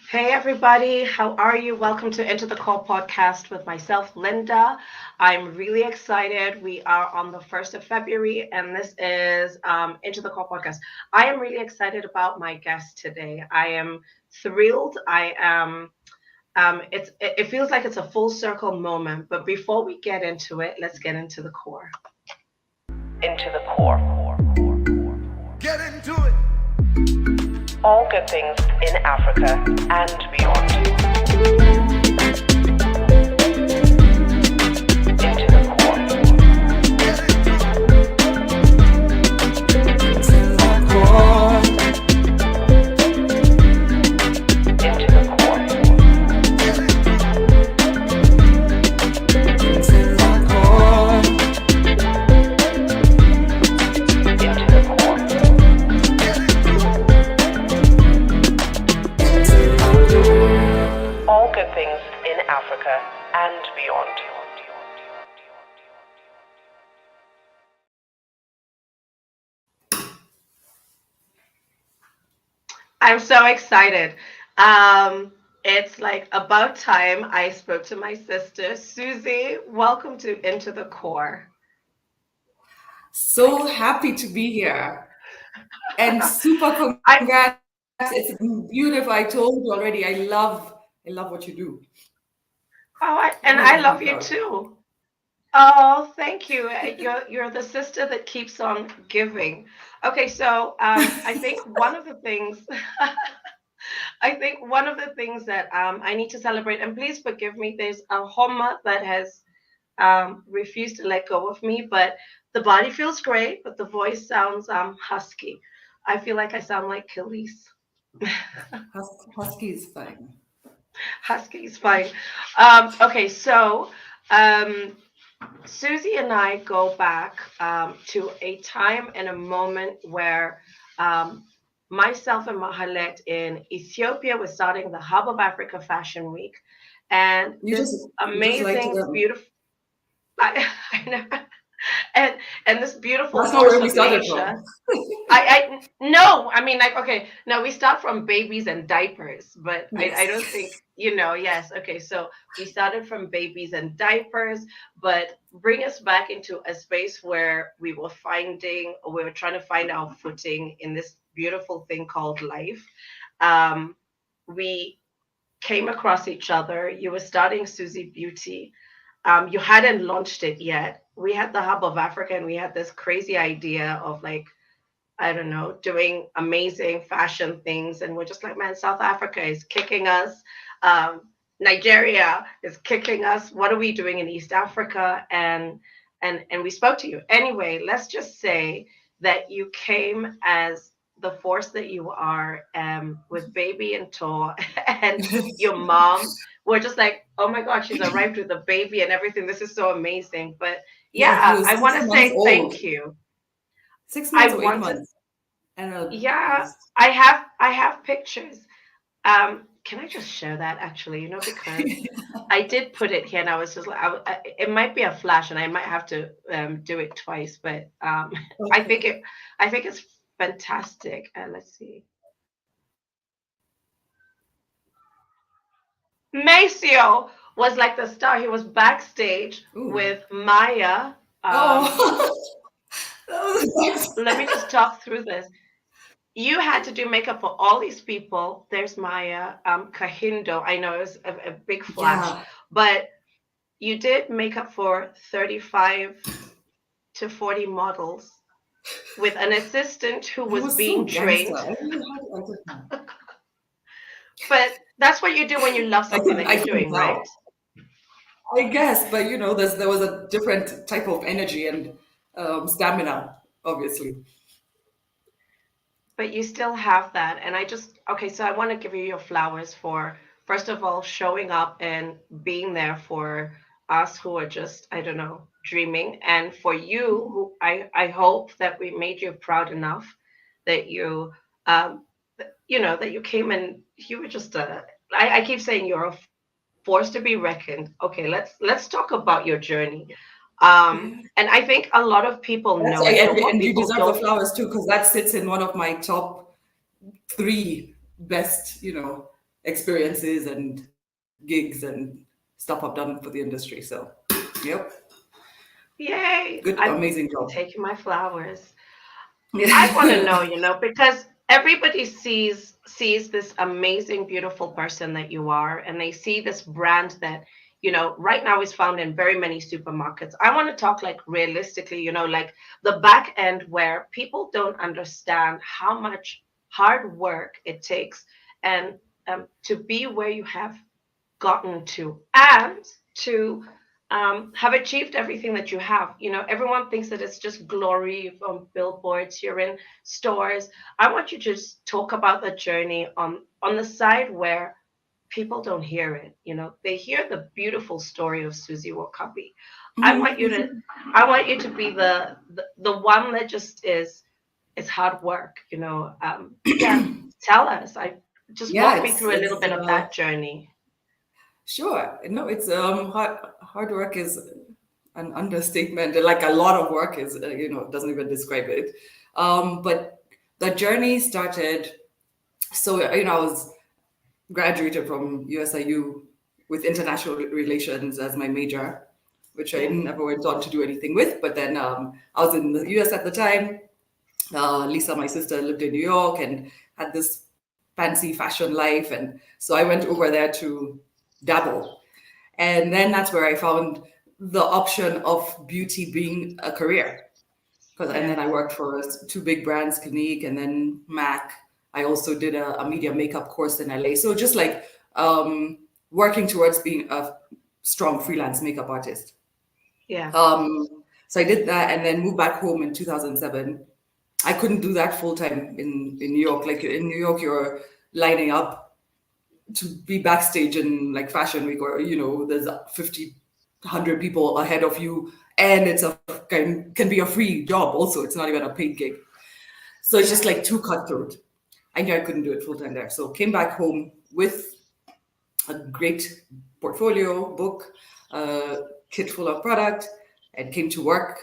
Hey everybody, how are you? Welcome to Into the Call podcast with myself, Linda. I'm really excited. We are on the 1st of February, and this is Into the Call podcast. I am really excited about my guest today. I am thrilled. I am. It feels like it's a full circle moment. But before we get into it, let's get into the core. Into the core. Get into it. All good things in Africa and beyond. Into the core. Get into it. Into the core. Get into it. Into the core. Get into it. All good things in Africa and beyond. I'm so excited. It's like about time I spoke to my sister, Suzie. Welcome to Into the Core. So happy to be here and super I congrats. It's beautiful. I told you already. I love what you do. and Always I make me love you proud. too. Oh, thank you. You're the sister that keeps on giving. Okay, so I think one of the things I think one of the things that I need to celebrate, and please forgive me, there's a Homa that has refused to let go of me, but the body feels great, but the voice sounds husky. I feel like I sound like Khalees. Husky is fine. Husky is fine. Okay, so um, Susie and I go back to a time and a moment where um, myself and Mahalet in Ethiopia was starting the Hub of Africa Fashion Week. And You just this you just lied to amazing, them. beautiful, I know, and this beautiful That's not horse where we of started nature. from. I no, I mean like okay, no, we start from babies and diapers, but I Yes. don't think yes, okay, so we started from babies and diapers, but bring us back into a space where we were trying to find our footing in this beautiful thing called life. Um, we came across each other. You were starting Susie Beauty. You hadn't launched it yet. We had the Hub of Africa, and we had this crazy idea of like I don't know, doing amazing fashion things. And we're just like, man, South Africa is kicking us. Um, Nigeria is kicking us. What are we doing in East Africa? And we spoke to you. Anyway, let's just say that you came as the force that you are with baby in tow and your mom were just like, oh my God, she's arrived with a baby and everything. This is so amazing. But Yeah, he yeah, was I want six to months say old. thank you. 6 months I or eight wanted months. And yeah, yes. I have pictures. Can I just share that actually? Because I did put it here, and I was just like, it might be a flash, and I might have to do it twice, but I think Okay. it, I think it's fantastic. Let's see. Maceo was like the star. He was backstage Ooh. with Maya. Um, Oh. That was Let me just talk through this. You had to do makeup for all these people. There's Maya, Kahindo. I know it was a big flash, yeah. but you did makeup for 35 to 40 models with an assistant who He was was so being gangster. trained. I don't know how to answer him. But that's what you do when you love something that I you're can doing, right? tell. I guess, but there was a different type of energy and stamina, obviously. But you still have that. And okay, so I want to give you your flowers for, first of all, showing up and being there for us who are just, I don't know, dreaming. And for you, who I hope that we made you proud enough that um, that you came and you were just I keep saying you're a force to be reckoned. Okay, let's talk about your journey. Yeah. And I think a lot of people That's know it, but what and you people deserve the don't. flowers too, because that sits in one of my top. three best, experiences and gigs and stuff I've done for the industry. So, yep, Yay! good, I'm amazing job. taking my flowers. I want to Yeah. know, because everybody sees this amazing, beautiful person that you are, and they see this brand that, right now is found in very many supermarkets. I want to talk like realistically, like the back end where people don't understand how much hard work it takes and to be where you have gotten to and to have achieved everything that you have. Everyone thinks that it's just glory on billboards, you're in stores. I want you to just talk about the journey on the side where people don't hear it. They hear the beautiful story of Susie Wokabi. I want you to I want you to be the one that just is it's hard work. Yeah, tell us. I just Yeah, walk me through a little it's bit of that journey. sure. No, it's hard work is an understatement. Like a lot of work is, doesn't even describe it. But the journey started. So, I was graduated from USIU with international relations as my major, which I Yeah. never went on to do anything with. But then I was in the US at the time. Lisa, my sister, lived in New York and had this fancy fashion life. And so I went over there to dabble. And then that's where I found the option of beauty being a career. And then Yes. I worked for two big brands, Clinique and then MAC. I also did a media makeup course in LA. So just like working towards being a strong freelance makeup artist. Yeah. Um, so I did that and then moved back home in 2007. I couldn't do that full time in New York. Like in New York, you're lining up to be backstage in like fashion week, or there's 50 100 people ahead of you, and it's a can be a free job also. It's not even a paid gig, so it's just Yeah. like too cutthroat. I knew I couldn't do it full time there, so came back home with a great portfolio book, a kit full of product, and came to work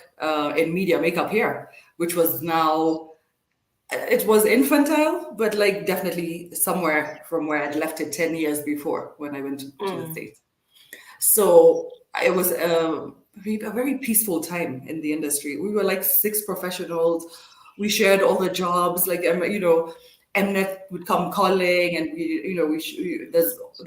in media makeup here, which was now, it was infantile, but like definitely somewhere from where I'd left it 10 years before when I went to the Mm. States. So it was a very peaceful time in the industry. We were like six professionals. We shared all the jobs. Like Mnet would come calling, and there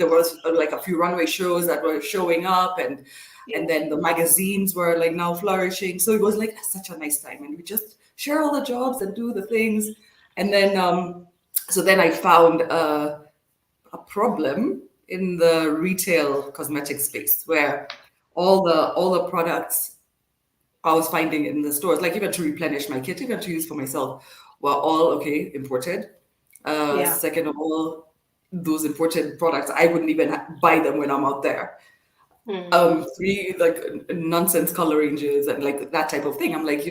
was like a few runway shows that were showing up, and Yeah. then the magazines were like now flourishing. So it was like such a nice time, and we just share all the jobs and do the things. And then so then I found a problem in the retail cosmetic space where all the products I was finding in the stores, like even to replenish my kit, even to use for myself, were all okay imported. Yeah. Second of all, those imported products, I wouldn't even buy them when I'm out there. Mm. Three, like nonsense color ranges and like that type of thing. I'm like,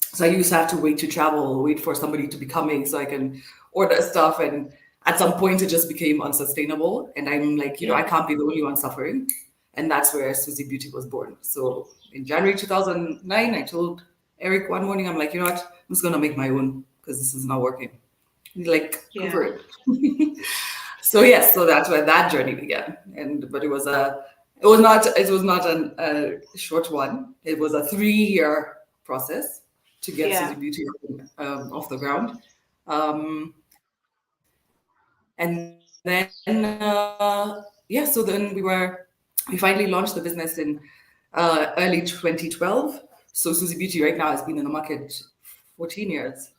so I used to have to wait to travel, wait for somebody to be coming so I can order stuff. And at some point, it just became unsustainable. And I'm like, I Yeah. can't be the only one suffering. And that's where Susie Beauty was born. So in January 2009, I told Eric one morning, I'm like, you know what? I'm just going to make my own because this is not working. He's like, go Yeah. for it. So yes, so that's where that journey began. But it was not a short one. It was a 3-year process to get Yeah. Susie Beauty off the ground. And then yeah, so then we finally launched the business in early 2012. So Susie Beauty right now has been in the market 14 years.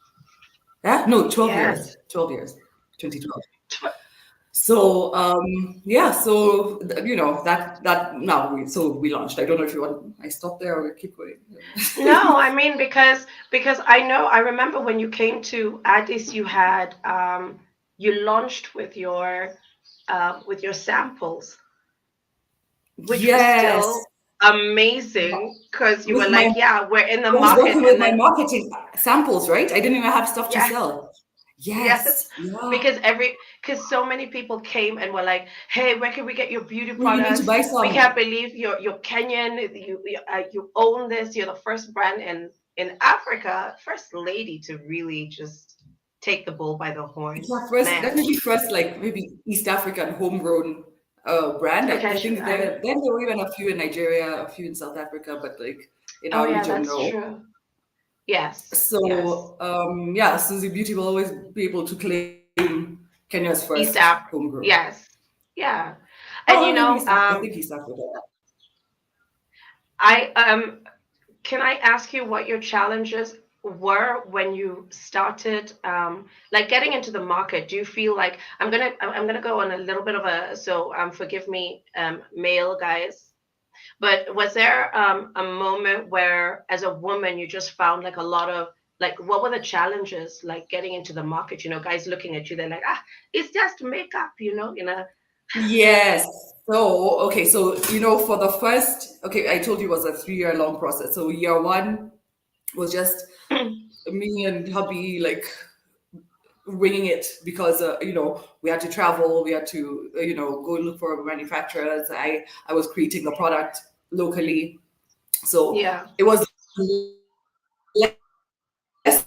Yeah, no, 12 Yes. years. 12 years. 2012. Tw- So yeah, so that now we launched. I don't know if you want I stop there or keep going. No, I mean because I remember when you came to Addis, you launched with your samples, which was Yes, still amazing because you were with my like, yeah, we're in the I was market, working with and my then marketing samples, right? I didn't even have stuff to yes, sell. yes, Yes, yeah. because so many people came and were like, "Hey, where can we get your beauty Well, you need to products? buy We some. can't believe you're Kenyan. You own this. You're the first brand in Africa, first lady to really just take the bull by the Yeah, horns, first, man. definitely first, like maybe East African homegrown brand. I Okay, think then there were even a few in Nigeria, a few in South Africa, but like in oh our yeah, region, that's no. true. Yes, yes. So yeah, Susie Beauty will always be able to claim Kenya's first East Africa. homegrown. Yes. Yeah. And Oh, maybe East Africa. I think East Africa. I can I ask you what your challenges were when you started like getting into the market? Do you feel like I'm gonna go on a little bit of a so forgive me male guys, but was there a moment where as a woman you just found like a lot of like what were the challenges like getting into the market? You know, guys looking at you, they're like, ah, it's just makeup, you know. Yes. So, okay, so for the first, okay, I told you it was a 3-year long process. So year one was just me and hubby like winging it because we had to travel, we had to go look for manufacturers. I was creating the product locally, so Yeah. it was less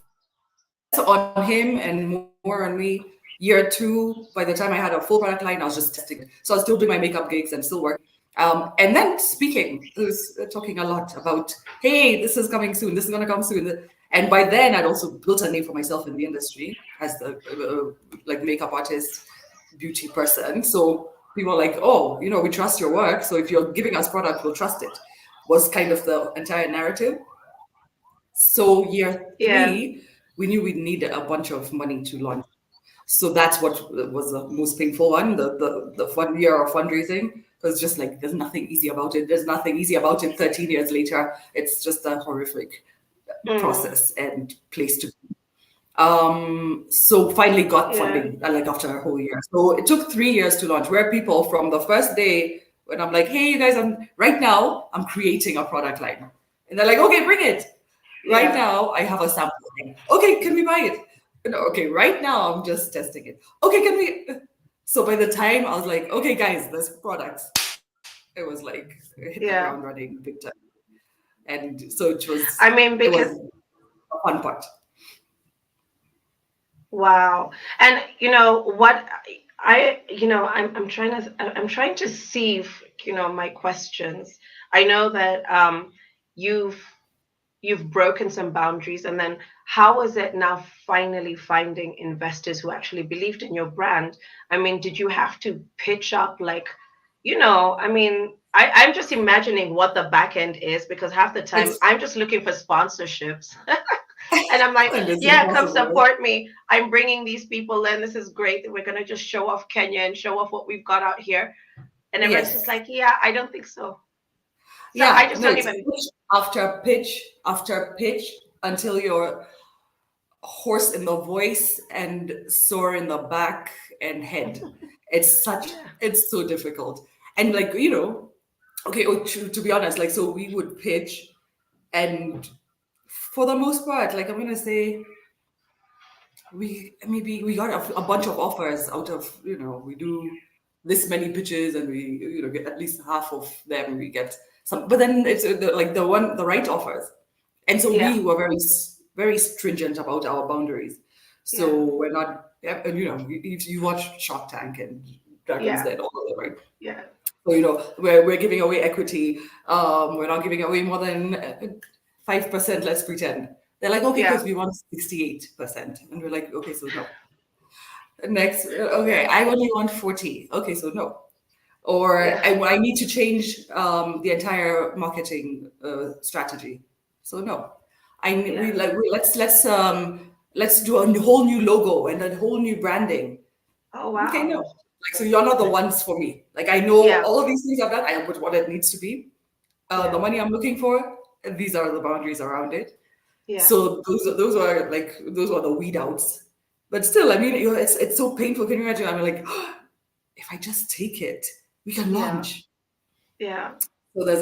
on him and more on me. Year two, by the time I had a full product line, I was just testing it. So I was still doing my makeup gigs and still working. And then speaking, I was talking a lot about, hey, this is coming soon. This is going to come soon. And by then, I'd also built a name for myself in the industry as the like makeup artist, beauty person. So people are like, oh, we trust your work. So if you're giving us product, we'll trust it. Was kind of the entire narrative. So year Yeah. three, we knew we'd need a bunch of money to launch. So that's what was the most painful one, the 1 year of fundraising. Because just like there's nothing easy about it. There's nothing easy about it 13 years later. It's just a horrific Mm, process and place to be. So finally got yeah. funding like after a whole year. So it took 3 years to launch, where people from the first day when I'm like, hey you guys, I'm creating a product line. And they're like, okay, bring it. Right Yeah. now I have a sample thing. Okay, can we buy it? No, okay, right now I'm just testing it. Okay, can we? So by the time I was like, okay, guys, this product, it was like it hit the ground Yeah. running big time. And so I mean, it was because a fun part. wow. And you know what I'm trying to see if, my questions. I know that you've broken some boundaries, and then how is it now finally finding investors who actually believed in your brand? I mean, did you have to pitch up like, I mean, I'm just imagining what the back end is because half the time It's I'm just looking for sponsorships. And I'm like, and it's yeah, come impossible. support me. I'm bringing these people in. This is great. We're going to just show off Kenya and show off what we've got out here. And everyone's just Yes. like, yeah, I don't think so. So I Yeah. just No, don't it's even, pitch after pitch until you're hoarse in the voice and sore in the back and head. yeah, It's so difficult. And like, okay, to be honest, like, so we would pitch, and for the most part, like, I'm gonna say we got a bunch of offers out of, we do this many pitches and we, get at least half of them, we get some, but then it's like the right offers. And so yeah, we were very stringent about our boundaries. yeah, So we're not, yeah, and if you watch Shark Tank and Dragon's yeah, Den, all of it, right? yeah, So we're giving away equity. We're not giving away more than 5%. Let's pretend. They're like, okay, yeah, because we want 68%, and we're like, okay, so no. Next, okay, yeah, I only want 40. Okay, so no. Or yeah, I need to change the entire marketing strategy. So no, we yeah, like let's do a whole new logo and a whole new branding. oh Okay, no. wow, Like, so you're not the ones for me. Like, I know yeah, all of these things I've done. I put what it needs to be. The yeah, money I'm looking for, and these are the boundaries around it. yeah, So those are the weed outs. But still, I mean, it's so painful. Can you imagine? I'm like, if I just take it, we can yeah, launch. yeah. So there's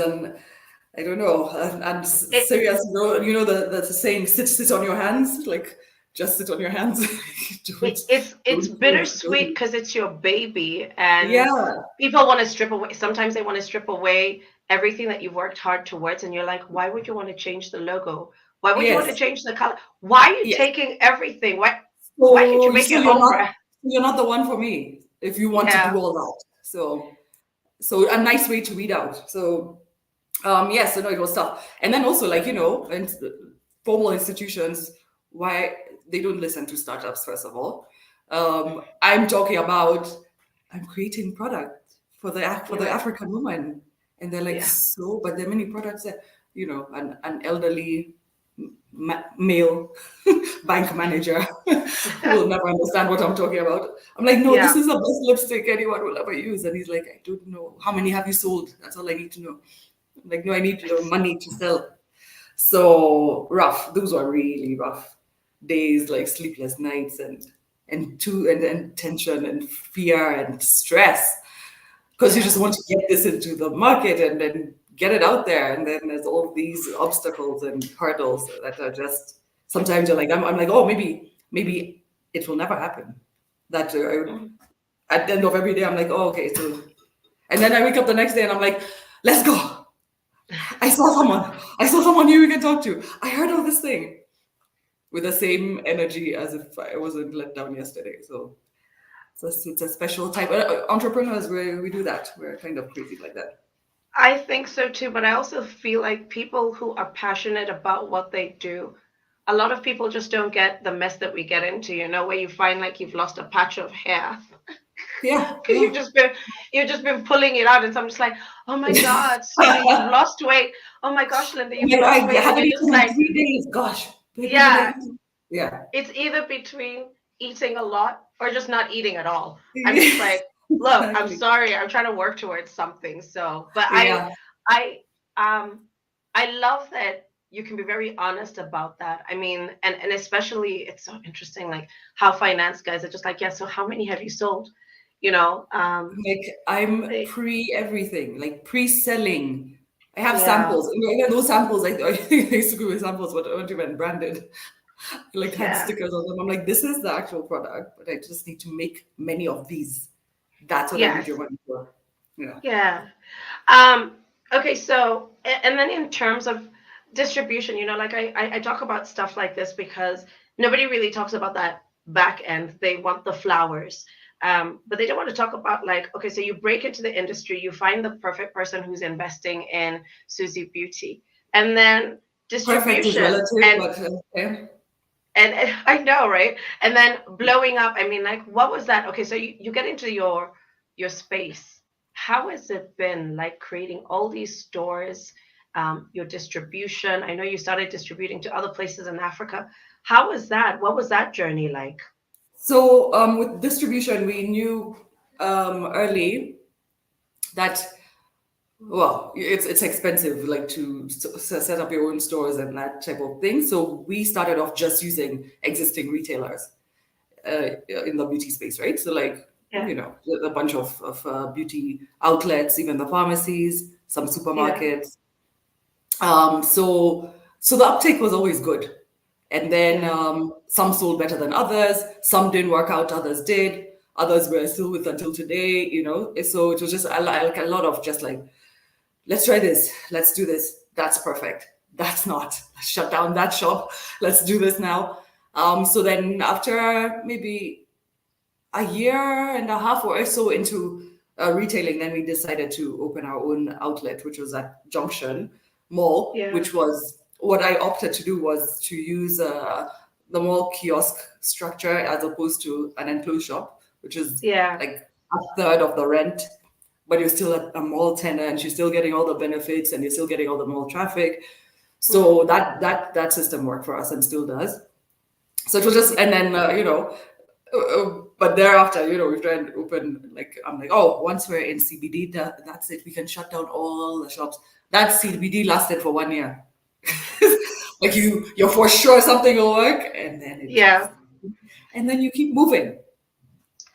I don't know, I'm It, serious. The saying, sit on your hands. Like, just sit on your hands. don't it's don't move. bittersweet because it's your baby, and Yeah. people want to strip away. Sometimes they want to strip away everything that you've worked hard towards, and you're like, why would you want to change the logo? Why would you want to Yes. change the color? Why are you Yes. taking everything? Why? Why can't you So make so your you're own not brand? you're not the one for me if you want to do Yeah, all that. So a nice way to weed out. So yes, so no, it was tough. And then also, like, and formal institutions, why they don't listen to startups, first of all. I'm talking about, I'm creating product for the yeah, African woman. And they're like, yeah. so, but there are many products that, an elderly male bank manager will never understand what I'm talking about. I'm like, no, this Yeah. is the best lipstick anyone will ever use. And he's like, I don't know. How many have you sold? That's all I need to know. I'm like, no, I need money to sell. So rough. Those were really rough days, like sleepless nights and tension and fear and stress because you just Yeah. want to get this into the market and then get it out there. And then there's all these obstacles and hurdles that are just sometimes you're like, I'm like, oh, maybe it will never happen. That Mm. at the end of every day, I'm like, oh, okay. So, and then I wake up the next day and I'm like, let's go. I saw someone. I saw someone new we can talk to. I heard of this thing with the same energy as if I wasn't let down yesterday. So it's a special type. Entrepreneurs, we do that. We're kind of crazy like that. I think so too, but I also feel like people who are passionate about what they do, a lot of people just don't get the mess that we get into, where you find like you've lost a patch of hair Yeah, because yeah. you've just been pulling it out, and so I'm just like, oh my God, Susie, you've lost weight. Oh my gosh, Linda, you've Like, I lost weight, and haven't you're just eaten in like, 3 days. Gosh, like, when did I yeah, eat? Yeah. it's either between eating a lot or just not eating at all. I'm just like, look, I'm Exactly. sorry, I'm trying to work towards something. So, but Yeah. I, um, I love that you can be very honest about that. I mean, and especially it's so interesting, like how finance guys are just like, yeah. So how many have you sold? You know, Like, I'm they, pre everything, like pre-selling. I have yeah, samples. Even those samples, like I used to go with samples, but I weren't even branded. Like had yeah, stickers on them. I'm like, this is the actual product, but I just need to make many of these. That's what I need yes, your money for. Yeah. yeah. Um, okay, so and then in terms of distribution, like I talk about stuff like this because nobody really talks about that back end. They want the flowers. But they don't want to talk about like, okay, so you break into the industry, you find the perfect person who's investing in Susie Beauty, and then Perfect is distribution relative, but okay. and I know, right? And then blowing up. I mean, like, what was that? Okay, so you get into your space. How has it been like creating all these stores, your distribution? I know you started distributing to other places in Africa. How was that? What was that journey like? So with distribution, we knew early that well, it's expensive, like to set up your own stores and that type of thing. So we started off just using existing retailers in the beauty space, right? So like Yeah, a bunch of beauty outlets, even the pharmacies, some yeah, supermarkets. So the uptake was always good. And then yeah, some sold better than others. Some didn't work out, others did. Others were still with until today. So it was just like a lot of just like, let's try this, let's do this. That's perfect. That's not. Let's shut down that shop. Let's do this now. So then after maybe a year and a half or so into retailing, then we decided to open our own outlet, which was at Junction Mall, yeah, which was what I opted to do was to use the mall kiosk structure as opposed to an enclosed shop, which is yeah. like a third of the rent, but you're still a mall tenant, you're still getting all the benefits and you're still getting all the mall traffic. Mm, So that system worked for us and still does. So it was just, and then but thereafter, we try and open, like I'm like, oh, once we're in CBD, that's it. We can shut down all the shops. That CBD lasted for 1 year. Like you're for sure something will work, and then it yeah. just, and then you keep moving.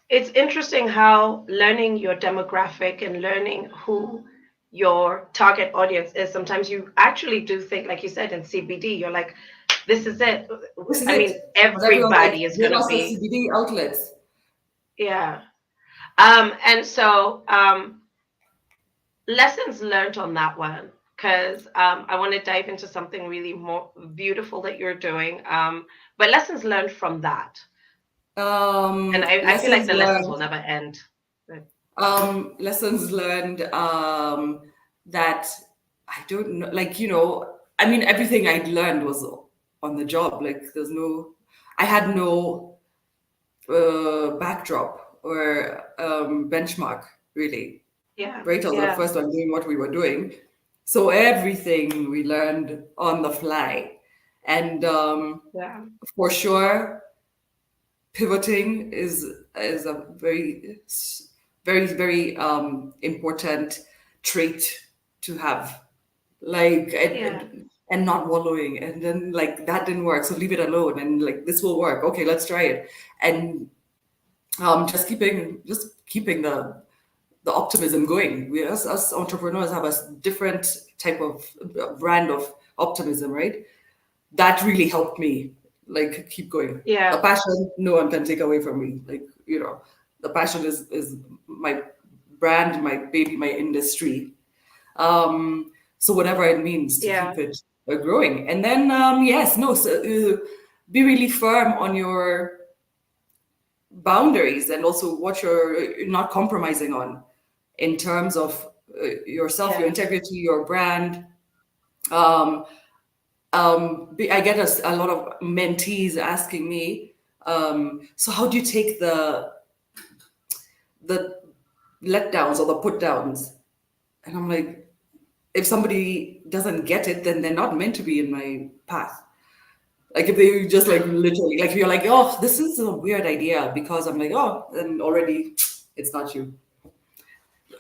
It's interesting how learning your demographic and learning who your target audience is, sometimes you actually do think, like you said, in CBD, you're like, this is it. This is I it. mean, But everyone's like, everybody is give going to us the be, CBD outlets. yeah. And so, lessons learned on that one, because I want to dive into something really more beautiful that you're doing. But lessons learned from that. And I feel like Lessons the lessons will learned. never end. But Lessons learned. That I don't know. Like, I mean, everything I'd learned was on the job. Like, I had no backdrop or benchmark really, yeah, right? I was the yeah, first one doing what we were doing. So everything we learned on the fly. And yeah, for sure, pivoting is a very important trait to have. Like, yeah, and not wallowing, and then like that didn't work, so leave it alone, and like this will work. Okay, let's try it. And just keeping the optimism going. We, us entrepreneurs, have a different type of brand of optimism, right? That really helped me, like, keep going. The yeah, passion, no one can take away from me. Like, the passion is my brand, my baby, my industry. So whatever it means to yeah, keep it growing. And then yes, no, so, be really firm on your boundaries, and also what you're not compromising on in terms of yourself, your yeah, integrity, your brand. Um, I get a lot of mentees asking me, so how do you take the letdowns or the put downs? And I'm like, if somebody doesn't get it, then they're not meant to be in my path. Like, if they just, like, literally, like, you're like, oh, this is a weird idea, because I'm like, oh, then already it's not you.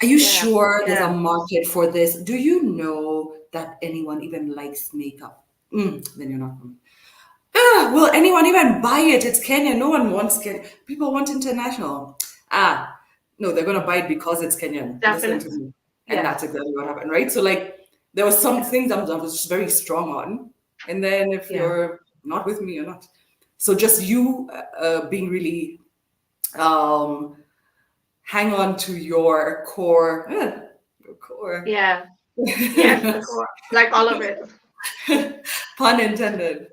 Are you yeah, sure there's a yeah. market for this? Do you know that anyone even likes makeup? Then you're not. Will anyone even buy it? It's Kenya. No one wants Kenya. People want international. No, they're gonna buy it because it's Kenyan. Listen to Definitely. me. And Yes. that's exactly what happened, right? So, like, there was some Yeah. things I was just very strong on, and then if Yeah. you're not with me, you're not. So just you being really um, hang on to your core, your core. Yeah. Yes, the core. Like all of it. Pun intended.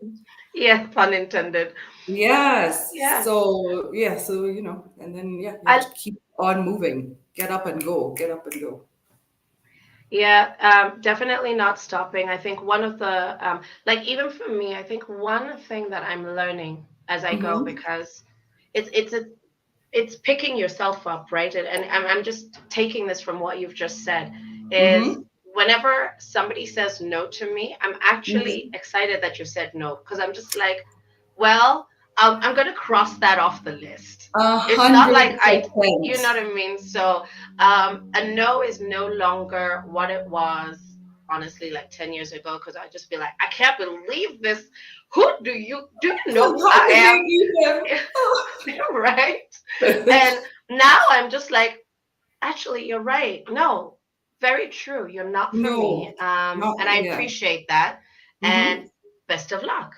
Yes, pun intended. Yes. Yeah. So yeah. So and then yeah, you have I to keep on moving. Get up and go. Get up and go. Yeah, definitely not stopping. I think one of the like even for me, I think one thing that I'm learning as I go, Mm-hmm. because it's picking yourself up, right? And I'm just taking this from what you've just said, is Mm-hmm. whenever somebody says no to me, I'm actually Mm-hmm. excited that you said no, because I'm just like, well, I'm going to cross that off the list. A It's not hundred like you know percent. what I mean? So a no is no longer what it was, honestly, like 10 years ago, because I just be like, I can't believe this. Who do you know who How I can they am? even? Right? And now I'm just like, actually, you're right. No, very true. You're not for me. No. Not And I yeah. appreciate that. Mm-hmm. And best of luck.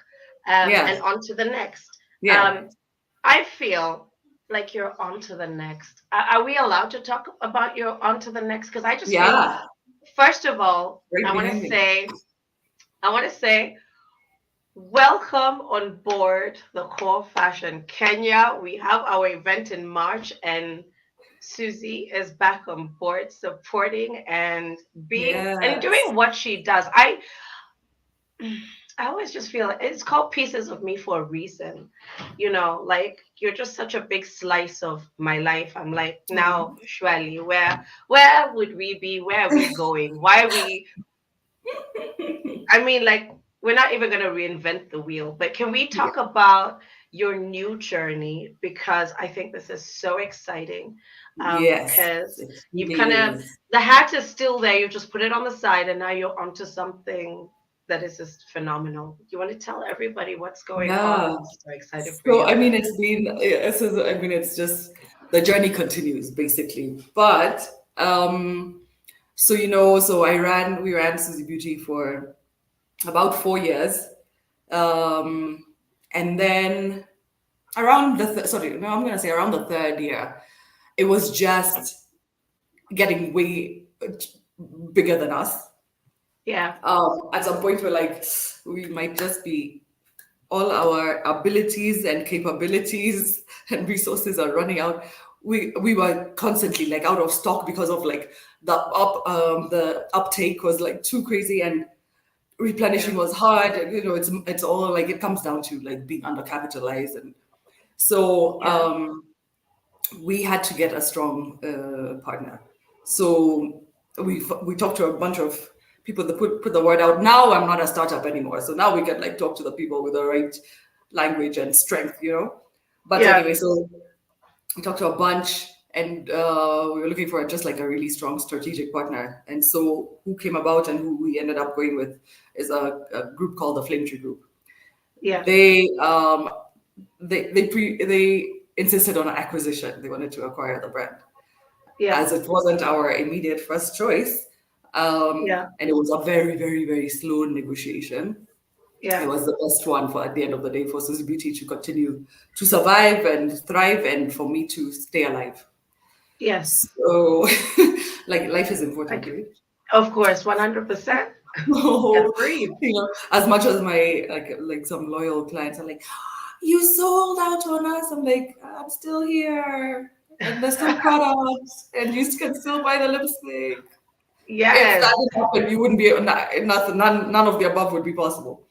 Yeah. And on to the next. Yeah. Um, I feel like you're on to the next. Are we allowed to talk about your on to the next? Because I just feel, Yeah. first of all, Right behind me. I want to say, welcome on board the Core Fashion Kenya. We have our event in March, and Susie is back on board supporting and being and Yes. doing what she does. I always just feel it's called Pieces of Me for a reason. Like, you're just such a big slice of my life. I'm like, now, surely, where would we be? Where are we going? Why are we I mean, like, we're not even going to reinvent the wheel, but can we Yeah. talk about your new journey? Because I think this is so exciting. Yes. Because It you've really kind of, is. the hat is still there. You just put it on the side, and now you're onto something that is just phenomenal. You want to tell everybody what's going on? Yeah. I'm so excited for So you. I mean, it's just the journey continues basically. But so we ran Susie Beauty for about 4 years, um, and then around sorry, no, I'm gonna say around the third year, it was just getting way bigger than us. Yeah. At some point, we're like, we might just be all our abilities and capabilities and resources are running out. We were constantly like out of stock because of like the uptake was like too crazy, and Yeah. replenishing was hard. It's all like it comes down to like being undercapitalized, and so Yeah. we had to get a strong partner. So we talked to a bunch of people that put the word out. Now I'm not a startup anymore, so now we can like talk to the people with the right language and strength. But Yeah. anyway, so we talked to a bunch, and we were looking for just like a really strong strategic partner. And so who came about and who we ended up going with is a group called the Flame Tree Group. Yeah. They they insisted on an acquisition. They wanted to acquire the brand, Yeah. as it wasn't our immediate first choice. Yeah. And it was a very, very, very slow negotiation. It Yeah. was the best one for at the end of the day for Susie Beauty to continue to survive and thrive, and for me to stay alive. Yes. So, like, life is I important, c- right? of course, 100%. Gotta So, breathe. as much as my like some loyal clients are like, you sold out on us. I'm like, I'm still here, and there's still products, and you can still buy the lipstick. If that Yes, didn't happen, you wouldn't be nothing. None of the above would be possible.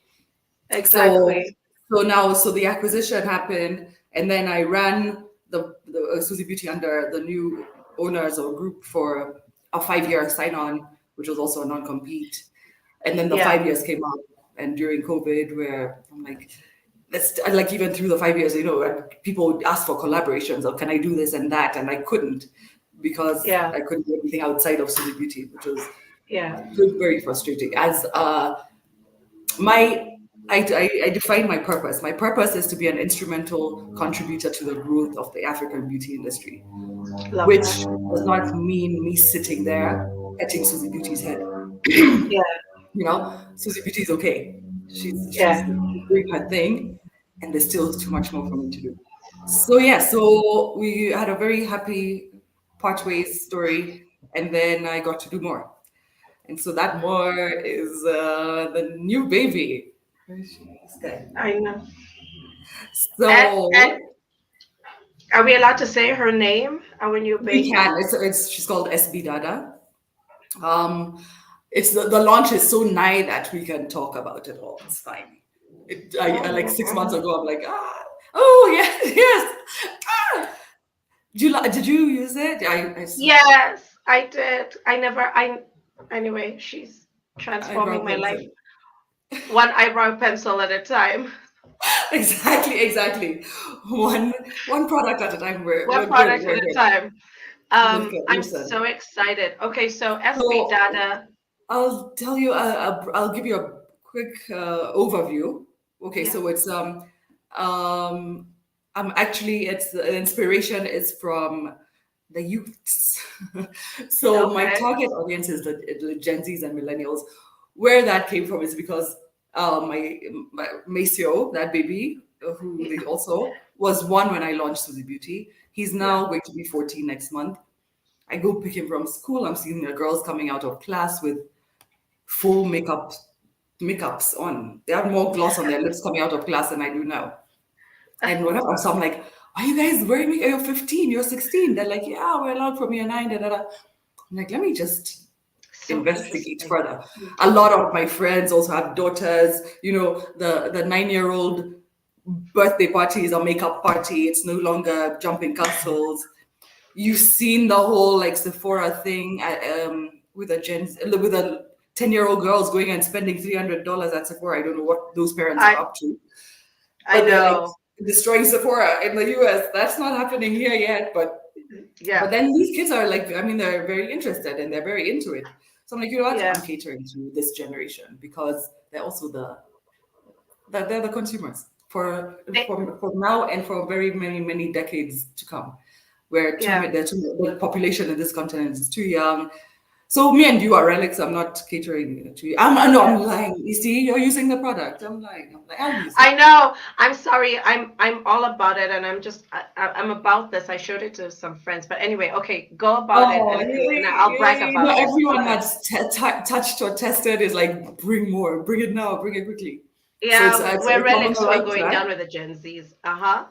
So exactly. so the acquisition happened, and then I ran the Susie Beauty under the new owners or group for a 5-year sign on, which was also a non compete. And then the Yeah. 5 years came up, and during COVID, where I'm like, let's like even through the 5 years, people would ask for collaborations or can I do this and that, and I couldn't because Yeah. I couldn't do anything outside of Susie Beauty, which was Yeah. very frustrating. As my I define my purpose. My purpose is to be an instrumental contributor to the growth of the African beauty industry, Love which that. does not mean me sitting there petting Susie Beauty's head. Yeah. Susie Beauty is okay. She's Yeah. doing her thing, and there's still too much more for me to do. So yeah, so we had a very happy part ways story, and then I got to do more. And so that more is the new baby. Where is she? This guy. I know. And So are we allowed to say her name, our new we baby? can. It's she's called SB Dada. Um, it's the launch is so nigh that we can talk about it all. It's fine. I like 6 months Oh, ago. I'm like, oh yes, yes. Ah. Did you use it? I saw yes, I did. Anyway, she's eyebrow transforming my life pencil. one eyebrow pencil at a time. Exactly. One product at a time. We're One good. product We're at a good. time. Look at I'm listen. so excited. Okay, so SB So Dada. I'll tell you. I'll give you a quick overview. Okay, Yeah. so um, I'm actually it's the inspiration is from the youths. So my Okay. target audience is the Gen Zs and millennials. Where that came from is because my Maceo, that baby, who they also was one when I launched Susie Beauty. He's Yeah. now going to be 14 next month. I go pick him from school. I'm seeing the girls coming out of class with full makeups on. They have more gloss on their lips coming out of class than I do now. And whatever. So I'm like, are you guys wearing makeup? You're 15, you're 16. They're like, yeah, we're allowed from year 9. Da, da, da. I'm like, let me just So investigate interesting. further. A lot of my friends also have daughters. The 9-year-old birthday party is a makeup party. It's no longer jumping castles. You've seen the whole like Sephora thing with a 10-year-old girls going and spending $300 at Sephora. I don't know what those parents are I up to, I but they're like know. destroying Sephora in the US. That's not happening here yet, but Yeah. then these kids are like, I mean, they're very interested and they're very into it. So I'm like, you know what? I'm Yeah. catering to this generation because they're also they're the consumers They- for now and for very many decades to come. Where Yeah. the population in this continent is too young. So me and you are relics. I'm not catering to you. No, Yeah. I'm lying. You see, you're using the product. I'm lying. I'm like, I'll use it. I know. I'm sorry. I'm all about it, and I'm about this. I showed it to some friends, but anyway, okay, go about it, Oh, and I'll brag not about it. Go everyone ahead. that's touched or tested is like, bring more, bring it now, bring it quickly. So Yeah, we're it's really on the right going track. down with the Gen Zs. Uh-huh.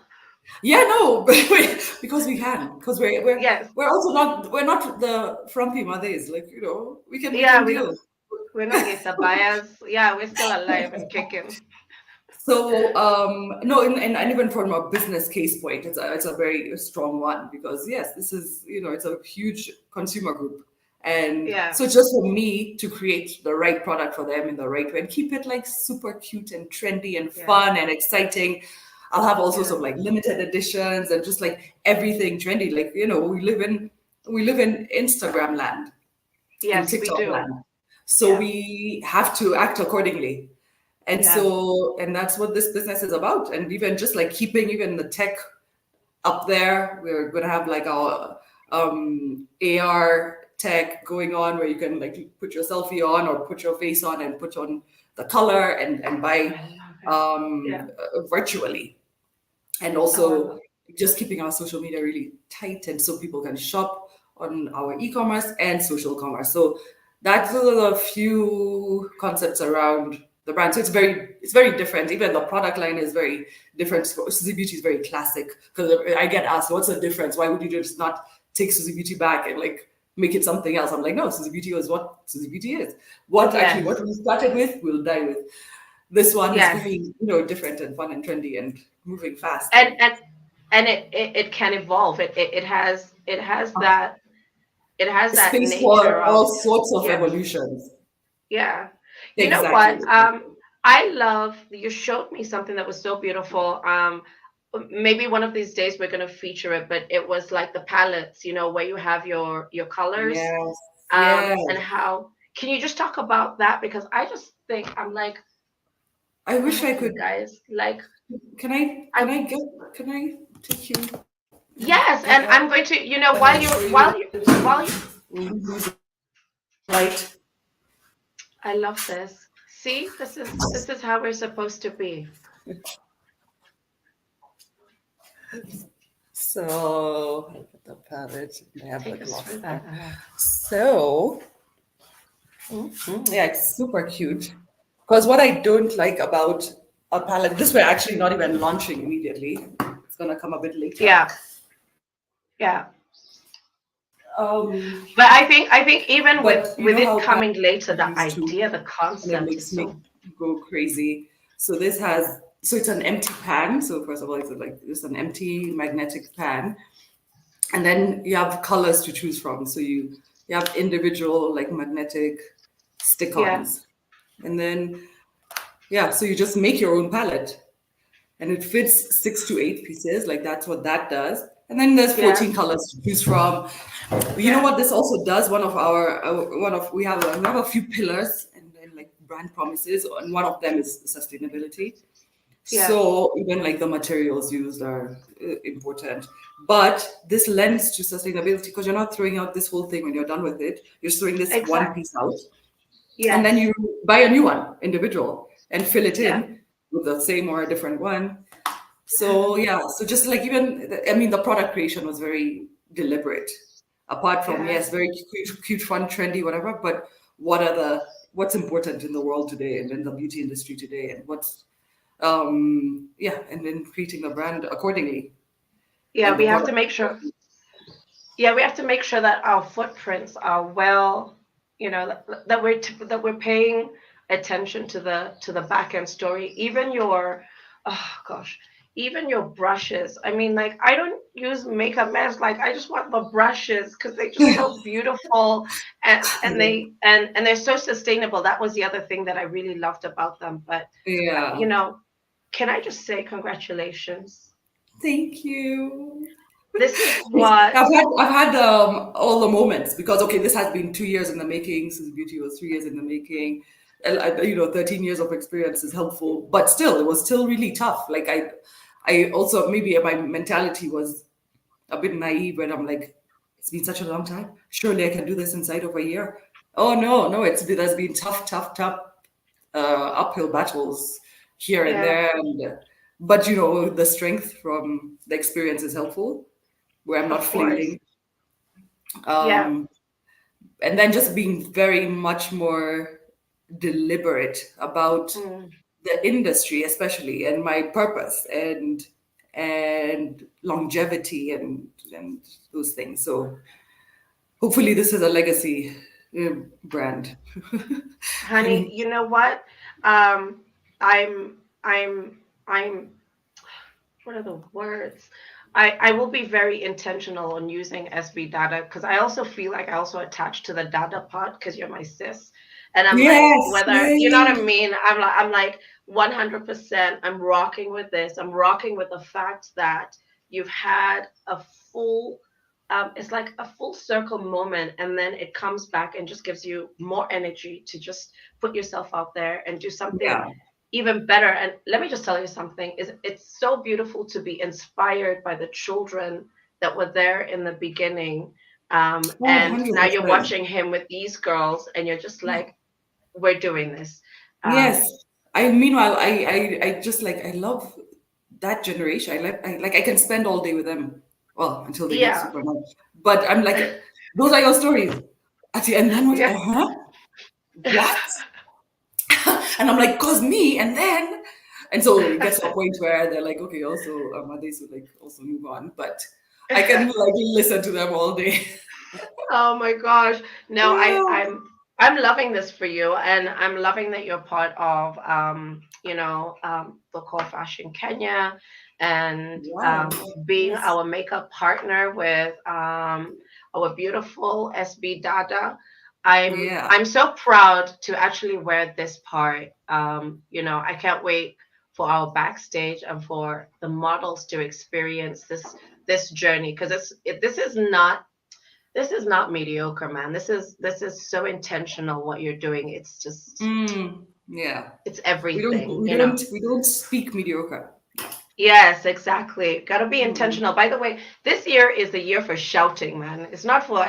Yeah, no, because we can, because Yes. we're also not, we're not the frumpy mothers, like, we Yeah, can deal. we're not Isabayas. Yeah, we're still alive and kicking. So no, and even from a business case point, it's a very strong one, because yes, this is, it's a huge consumer group, and Yeah. so it's just for me to create the right product for them in the right way and keep it like super cute and trendy and Yeah. fun and exciting. I'll have all sorts Yeah. of like limited editions and just like everything trendy. Like, we live in Instagram land, in Yes, we TikTok do. land. So Yeah. we have to act accordingly. And Yeah. so, and that's what this business is about. And even just like keeping even the tech up there, we're going to have like our AR tech going on, where you can like put your selfie on or put your face on and put on the color and buy I love it. Yeah. virtually. And Oh, I also love. just keeping our social media really tight, and so people can shop on our e-commerce and social commerce. So that's a few concepts around the brand. So it's very different. Even the product line is very different. Suzy Beauty is very classic, because I get asked, what's the difference? Why would you just not take Suzy Beauty back and like make it something else? I'm like, no, Suzy Beauty is what Suzy Beauty is. What Yes. we started with, we'll die with. This one is Yes. very, different and fun and trendy and moving fast. And it can evolve. It has that Space nature for all of. sorts of Yeah. evolutions. Yeah. You know Exactly. what? I love you showed me something that was so beautiful. Maybe one of these days we're gonna feature it, but it was like the palettes, where you have your colors, Yes. Yes. and how can you just talk about that? Because I just think I'm like, I wish I honestly, could. guys, like Can I? I Can I get? Can I take you yes, like and that I'm going to, and then show you while you light? I love this. See, this is how we're supposed to be. So I put the palette. I have the Take us gloss through that. there. So yeah, it's super cute. Because what I don't like about a palette, this we're actually not even launching immediately. It's gonna come a bit later. Yeah, yeah. Um, But I think even with but you with know it how coming palettes later, are the used to, idea, the and it concept is makes me so go crazy. So this has, so it's an empty pan. So first of all, it's like it's an empty magnetic pan, and then you have colors to choose from. So you have individual like magnetic yeah, stick-ons, and then yeah, so you just make your own palette, and it fits 6 to 8 pieces. Like that's what that does. And then there's yeah, 14 colors to choose from. You know yeah, what this also does? We have a few pillars and then like brand promises, and one of them is sustainability. yeah, So even like the materials used are important. But this lends to sustainability, because you're not throwing out this whole thing when you're done with it. You're throwing this one exactly. piece out, and then Yes, you buy a new one, individual, and fill it yeah, in with the same or a different one. So yeah, so just like even, I mean, the product creation was very deliberate. Apart from, yeah, yes, very cute, fun, trendy, whatever. But what's important in the world today and in the beauty industry today, and yeah, and then creating a brand accordingly, yeah. and the We have to product. make sure. Yeah, we have to make sure that our footprints are well, that we're paying attention to the back end story. Even your, oh gosh, even your brushes. I mean, like I don't use makeup masks. Like I just want the brushes because they're just so beautiful, and they're so sustainable. That was the other thing that I really loved about them. But Yeah. can I just say congratulations? Thank you. This is what. I've had all the moments, because okay, this has been 2 years in the making. Since Beauty was 3 years in the making. 13 years of experience is helpful, but still, it was still really tough. Like I also, maybe my mentality was a bit naive, when I'm like, it's been such a long time. Surely I can do this inside of a year. Oh no, no, there's been tough uphill battles here and Yeah, there, but the strength from the experience is helpful, where I'm not of course. flailing. Yeah. Um, and then just being very much more deliberate about Mm. the industry, especially, and my purpose and longevity and those things. So hopefully, this is a legacy brand. Honey, And you know what? Um, I'm, I'm, what are the words? I will be very intentional on using SB data because I also feel like I also attach to the data part because you're my sis. And I'm like, yes, whether, you know what I yay. mean? I'm like 100%, I'm rocking with this. I'm rocking with the fact that you've had a full, it's like a full circle moment, and then it comes back and just gives you more energy to just put yourself out there and do something Yeah. even better. And let me just tell you something, is it's so beautiful to be inspired by the children that were there in the beginning, Oh, and now you're 100%. watching him with these girls and you're just like, we're doing this. Yes. um, I meanwhile I just like I love that generation. I can spend all day with them. Well, until they get yeah. super annoyed. But I'm like, those are your stories. At the end, then what? Yeah. What? And I'm like, cause me, and then, and so it gets to a point where they're like, okay, also, others would like also move on, but I can like listen to them all day. Oh my gosh. No, Yeah. I'm loving this for you, and I'm loving that you're part of the Core Fashion Kenya, and Wow. being Yes. our makeup partner with our beautiful SB Dada. Yeah. I'm so proud to actually wear this part. I can't wait for our backstage and for the models to experience this journey, because this is not mediocre, man. This is so intentional what you're doing. It's just, Yeah. it's We don't everything, we you know. don't we don't speak mediocre. Yes, exactly. Got to be Mm. intentional. By the way, this year is the year for shouting, man. It's not for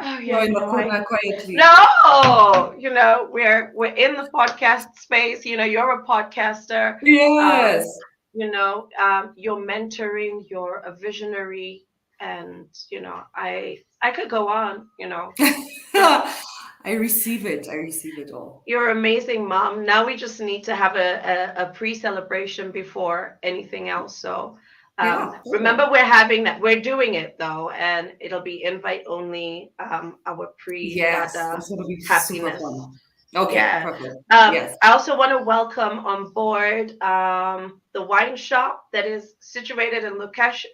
oh You're yeah, in the corner quietly. no, we're in the podcast space. You're a podcaster. Yes. Um, you're mentoring, you're a visionary, and I could go on. You're I receive it. I receive it all. you're amazing, mom. Now we just need to have a pre-celebration before anything else. So Yeah, remember, perfect. we're having that. We're doing it though, and it'll be invite only. Our Yes, pre-dada that's gonna be super happiness. fun. Okay, Yeah. perfect. Um, Yes. I also want to welcome on board the wine shop that is situated in Loresho.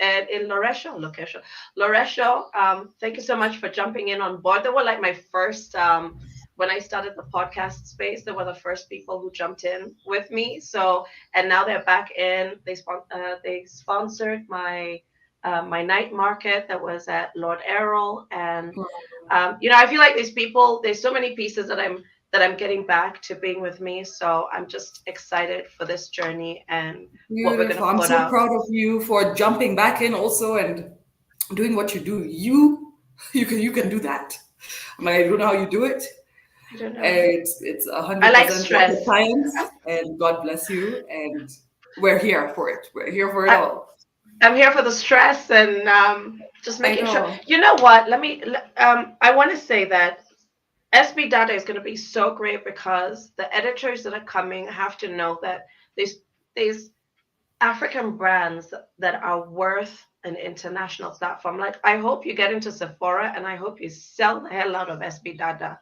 Thank you so much for jumping in on board. They were like my first, when I started the podcast space, they were the first people who jumped in with me. So, and now they're back in. They sponsored my night market that was at Lord Errol, and I feel like these people, there's so many pieces that I'm getting back to being with me. So I'm just excited for this journey and what we're Beautiful. gonna I'm put so out. proud of you for jumping back in also and doing what you do. You can do that. I mean, I don't know how you do it. I don't know. It's a I hundred like percent rocket stress. science, and God bless you. And we're here for it. We're here for it I, all. I'm here for the stress and just I making sure. know. You know what? I want to say that SB Data is going to be so great because the editors that are coming have to know that there's African brands that are worth an international platform. Like, I hope you get into Sephora and I hope you sell the hell out of SB Data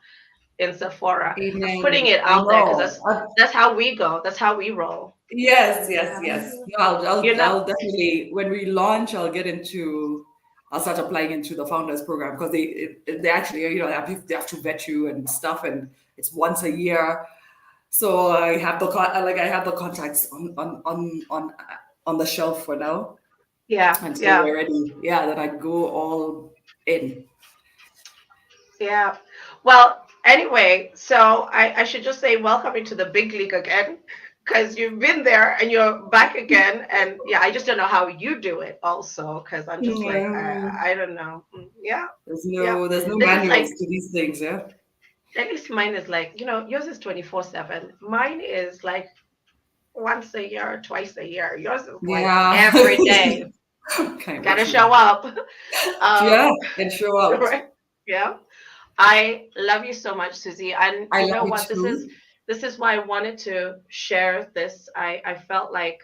in Sephora. I'm putting Amen. it I out there because know. that's how we go. That's how we roll. Yes, yes, Yeah. yes. No, I'll You know, definitely when we launch, I'll start applying into the founders program because they actually they have to vet you and stuff, and it's once a year. So I have the contacts on the shelf for now yeah, until yeah, we're ready. Yeah, that I go all in. yeah. Well, anyway, so I should just say welcome into the big league again, because you've been there and you're back again. And yeah, I just don't know how you do it also, because I'm just like, Mm, I don't know. Yeah, there's yeah. no This is manuals like, to these things, yeah. at least mine is like, yours is 24/7. Mine is like once a year, twice a year. Yours is like Yeah. every day. Kind of Gotta true. show up. Yeah, Um, and show out. right? Yeah. I love you so much, Susie. And I you love know you what? This is too. this is why I wanted to share this. I felt like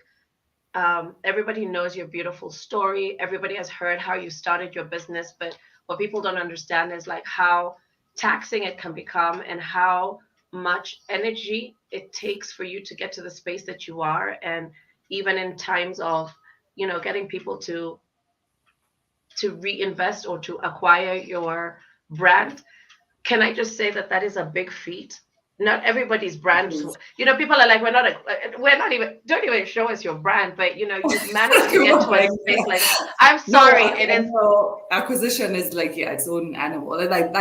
everybody knows your beautiful story. Everybody has heard how you started your business, but what people don't understand is like how taxing it can become and how much energy it takes for you to get to the space that you are. And even in times of, getting people to reinvest or to acquire your brand, can I just say that that is a big feat? Not everybody's brand. People are like, we're not even, don't even show us your brand, but you've managed to get Oh to a my space God. like, I'm No, sorry, it is, acquisition is like, yeah, its own animal. Like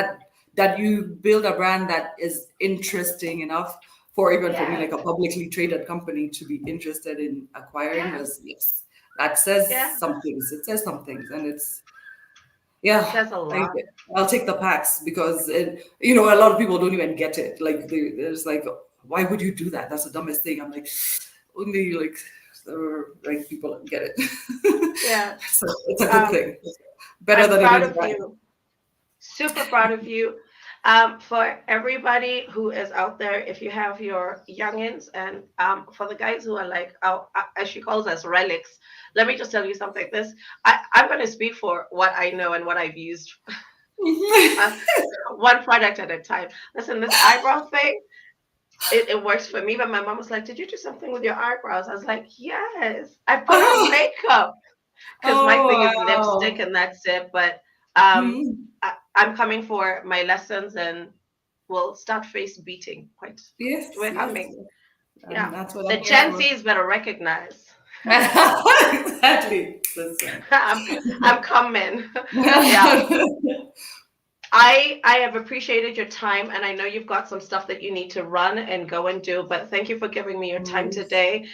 that you build a brand that is interesting enough for even for me, yeah, like a publicly traded company, to be interested in acquiring yeah, was, yes, that says yeah. some things. It says some things, and it's, It yeah, says a I, lot. I'll take the packs because a lot of people don't even get it. Like there's like, why would you do that? That's the dumbest thing. I'm like, only like the right people get it. Yeah. So it's a good Um, thing. Better I'm than it proud is of bad. you. Super proud of you. For everybody who is out there, if you have your youngins, and for the guys who are like, as she calls us, relics, let me just tell you something. I'm going to speak for what I know and what I've used, uh, one product at a time. Listen, this eyebrow thing, it works for me. But my mom was like, "Did you do something with your eyebrows?" I was like, "Yes, I put on makeup." Because my thing Oh is lipstick wow. and that's it. But um, Mm, I'm coming for my lessons and we'll start face beating. Quite, yes, we're yes. coming. And Yeah, that's what the I'm here Gen for. Zs better recognize. Exactly. Listen. I'm coming. Yeah. I have appreciated your time, and I know you've got some stuff that you need to run and go and do. But thank you for giving me your time Nice. today.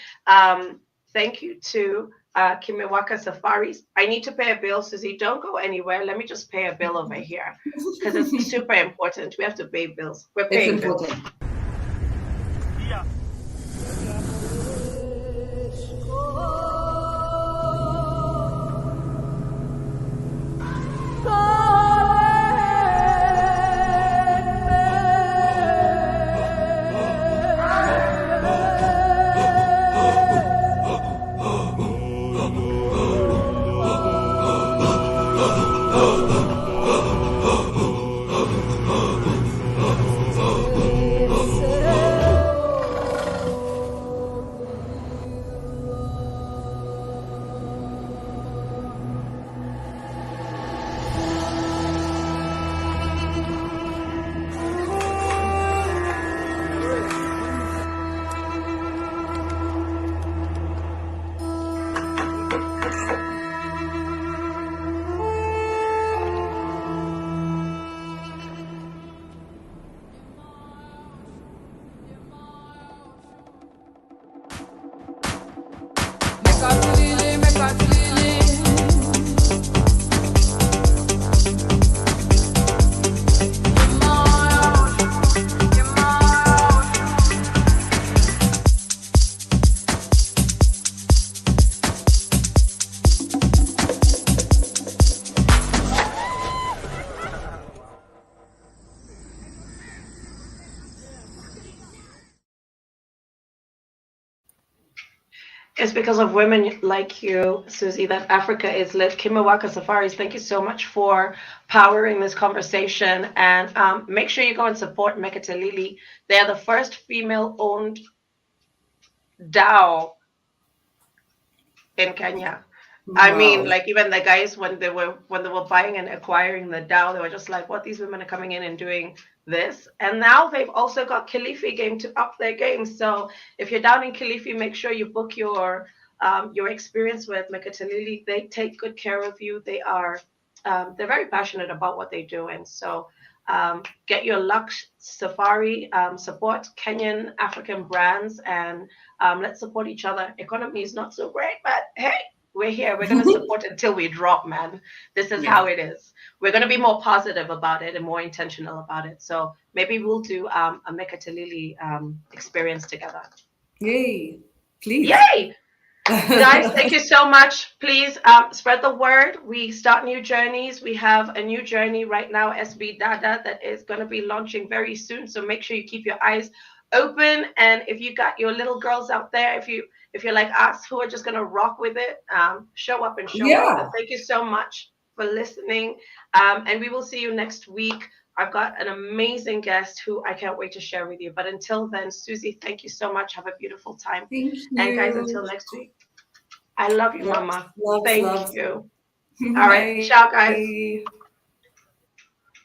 Thank you to Kimiwaka Safaris. I need to pay a bill, Susie. Don't go anywhere. Let me just pay a bill over here because it's super important. We have to pay bills. We're It's paying bills. important. It's because of women like you, Susie, that Africa is lit. Kimawaka Safaris, thank you so much for powering this conversation. And make sure you go and support Mekatalili. They're the first female owned DAO in Kenya. I mean, Wow. like even the guys when they were buying and acquiring the DAO, they were just like, "What, these women are coming in and doing this?" And now they've also got Kilifi game to up their game. So if you're down in Kilifi, make sure you book your experience with Mekatalili. They take good care of you. They're very passionate about what they do, and so get your Lux Safari, support Kenyan African brands, and let's support each other. Economy is not so great, but hey, we're here. We're going to support until we drop, man. This is Yeah. how it is. We're going to be more positive about it and more intentional about it. So maybe we'll do a Mekatalili experience together. Yay. Please. Yay! Guys, thank you so much. Please spread the word. We start new journeys. We have a new journey right now, SB Dada, that is going to be launching very soon. So make sure you keep your eyes open. And if you got your little girls out there, if you're like us who are just gonna rock with it, show up and show out. Yeah. And thank you so much for listening. And we will see you next week. I've got an amazing guest who I can't wait to share with you. But until then, Susie, thank you so much. Have a beautiful time. Thank And guys, you. until next week, I love you, Loves, Mama. loves, Thank loves. you. All right. Ciao, guys. Bye.